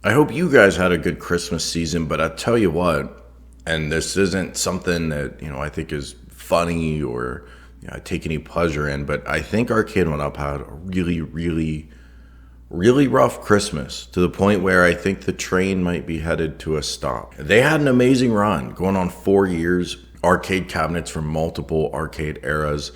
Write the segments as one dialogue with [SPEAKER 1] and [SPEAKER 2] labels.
[SPEAKER 1] I hope you guys had a good Christmas season, but I tell you what, and this isn't something that, I think is funny or I take any pleasure in, but I think Arcade1Up had a really, really, really rough Christmas to the point where I think the train might be headed to a stop. They had an amazing run going on 4 years, arcade cabinets from multiple arcade eras.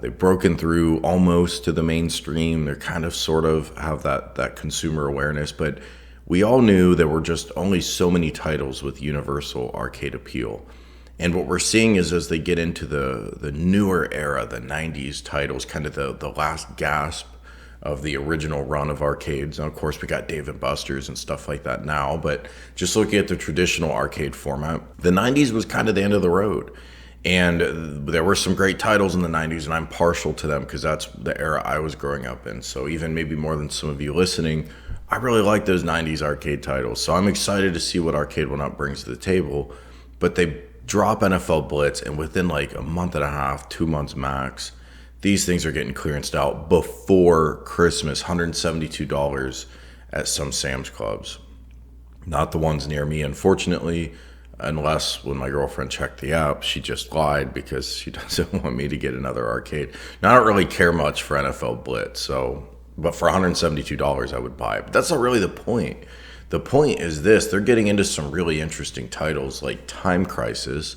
[SPEAKER 1] They've broken through almost to the mainstream. They're kind of sort of have that consumer awareness, but we all knew there were just only so many titles with universal arcade appeal. And what we're seeing is as they get into the newer era, the 90s titles, kind of the last gasp of the original run of arcades. And of course, we got Dave & Buster's and stuff like that now, but just looking at the traditional arcade format, the 90s was kind of the end of the road. And there were some great titles in the 90s, and I'm partial to them because that's the era I was growing up in. So even maybe more than some of you listening, I really like those 90s arcade titles. So I'm excited to see what Arcade1Up brings to the table. But they drop NFL Blitz, and within like a month and a half, 2 months max, these things are getting clearanced out before Christmas, $172 at some Sam's Clubs. Not the ones near me, unfortunately, unless when my girlfriend checked the app, she just lied because she doesn't want me to get another arcade. Now, I don't really care much for NFL Blitz, but for $172, I would buy it. But that's not really the point. The point is this: they're getting into some really interesting titles like Time Crisis,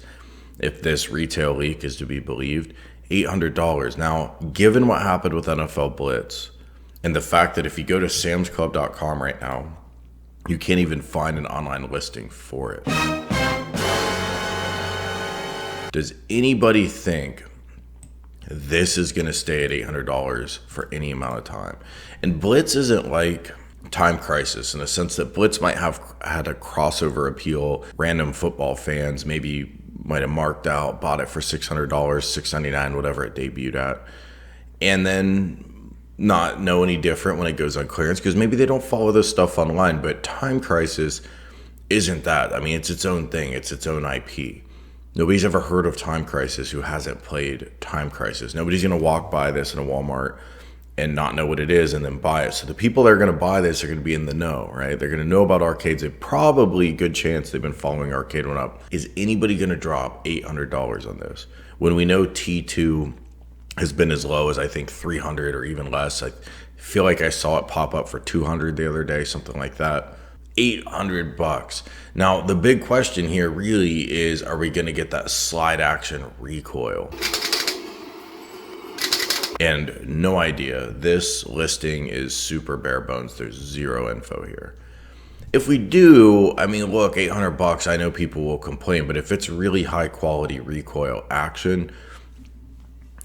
[SPEAKER 1] if this retail leak is to be believed, $800. Now, given what happened with NFL Blitz, and the fact that if you go to samsclub.com right now, you can't even find an online listing for it. Does anybody think this is going to stay at $800 for any amount of time? And Blitz isn't like Time Crisis in the sense that Blitz might have had a crossover appeal. Random football fans maybe might have marked out, bought it for $600, $699, whatever it debuted at, and then not know any different when it goes on clearance because maybe they don't follow this stuff online. But Time Crisis isn't that. I mean, it's its own thing. It's its own IP. Nobody's ever heard of Time Crisis who hasn't played Time Crisis. Nobody's going to walk by this in a Walmart and not know what it is and then buy it. So the people that are going to buy this are going to be in the know, right? They're going to know about arcades. They probably, good chance they've been following Arcade1Up. Is anybody going to drop $800 on this? When we know T2 has been as low as I think 300 or even less. I feel like I saw it pop up for 200 the other day, something like that. $800. Now, the big question here really is, are we going to get that slide action recoil? And no idea. This listing is super bare bones. There's zero info here. If we do, I mean, look, $800, I know people will complain, but if it's really high quality recoil action,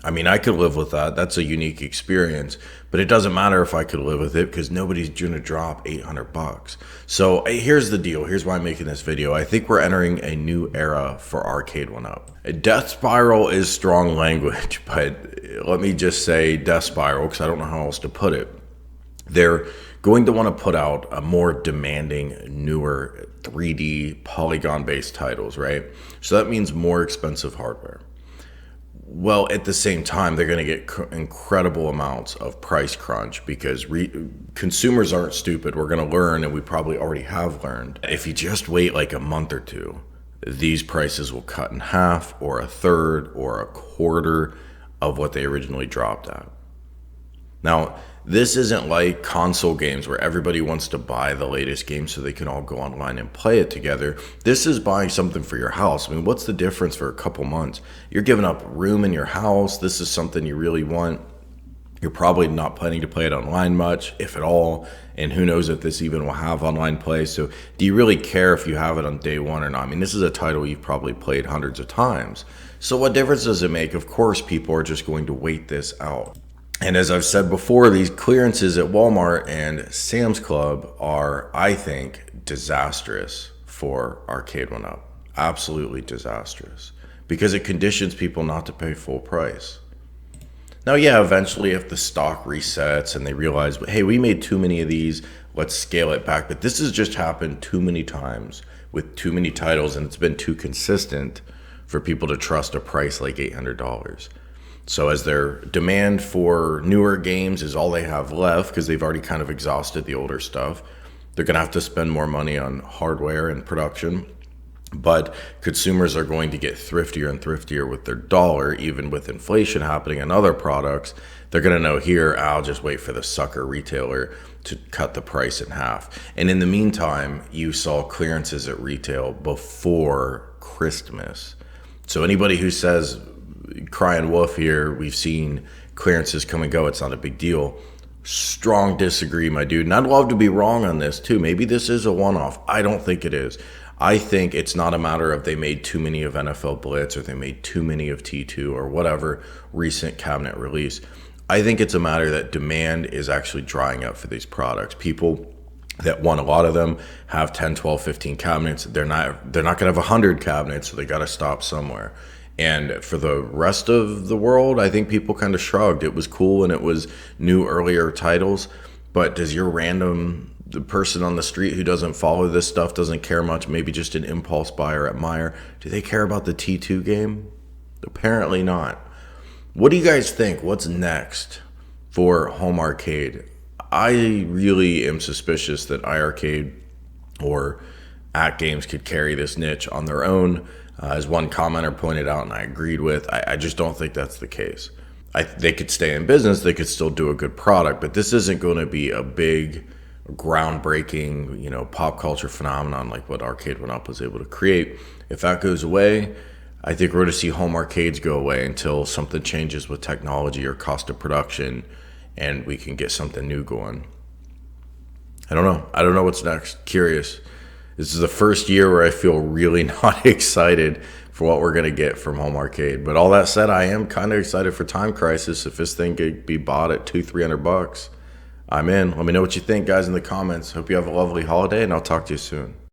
[SPEAKER 1] I mean, I could live with that. That's a unique experience, but it doesn't matter if I could live with it because nobody's going to drop $800. So here's the deal. Here's why I'm making this video. I think we're entering a new era for Arcade1Up. A death spiral is strong language, but let me just say death spiral because I don't know how else to put it. They're going to want to put out a more demanding, newer 3D polygon-based titles, right? So that means more expensive hardware. Well, at the same time, they're going to get incredible amounts of price crunch because consumers aren't stupid. We're going to learn, and we probably already have learned. If you just wait like a month or two, these prices will cut in half or a third or a quarter of what they originally dropped at. Now, this isn't like console games where everybody wants to buy the latest game so they can all go online and play it together. This is buying something for your house. I mean, what's the difference for a couple months? You're giving up room in your house. This is something you really want. You're probably not planning to play it online much, if at all. And who knows if this even will have online play. So do you really care if you have it on day one or not? I mean, this is a title you've probably played hundreds of times. So what difference does it make? Of course, people are just going to wait this out. And as I've said before, these clearances at Walmart and Sam's Club are, I think, disastrous for Arcade1Up. Absolutely disastrous. Because it conditions people not to pay full price. Now, yeah, eventually if the stock resets and they realize, hey, we made too many of these, let's scale it back. But this has just happened too many times with too many titles, and it's been too consistent for people to trust a price like $800. So as their demand for newer games is all they have left because they've already kind of exhausted the older stuff, They're going to have to spend more money on hardware and production. But consumers are going to get thriftier and thriftier with their dollar, even with inflation happening in other products. They're going to know here, I'll just wait for the sucker retailer to cut the price in half. And in the meantime, you saw clearances at retail before Christmas. So anybody who says, crying wolf here, we've seen clearances come and go, it's not a big deal. Strong disagree, my dude. And I'd love to be wrong on this too. Maybe this is a one-off. I don't think it is. I think it's not a matter of they made too many of NFL Blitz or they made too many of T2 or whatever recent cabinet release. I think it's a matter that demand is actually drying up for these products. People that want a lot of them have 10, 12, 15 cabinets. They're not going to have 100 cabinets, so they got to stop somewhere. And for the rest of the world, I think people kind of shrugged. It was cool and it was new earlier titles, but does your the person on the street who doesn't follow this stuff, doesn't care much, maybe just an impulse buyer at Meijer, do they care about the T2 game? Apparently not. What do you guys think? What's next for home arcade? I really am suspicious that iArcade or AtGames could carry this niche on their own. As one commenter pointed out, and I agreed with, I just don't think that's the case. They could stay in business, they could still do a good product, but this isn't going to be a big, groundbreaking, pop culture phenomenon like what ARCADE1UP was able to create. If that goes away, I think we're going to see home arcades go away until something changes with technology or cost of production and we can get something new going. I don't know what's next. Curious. This is the first year where I feel really not excited for what we're going to get from home arcade. But all that said, I am kind of excited for Time Crisis. If this thing could be bought at $200-300, I'm in. Let me know what you think, guys, in the comments. Hope you have a lovely holiday, and I'll talk to you soon.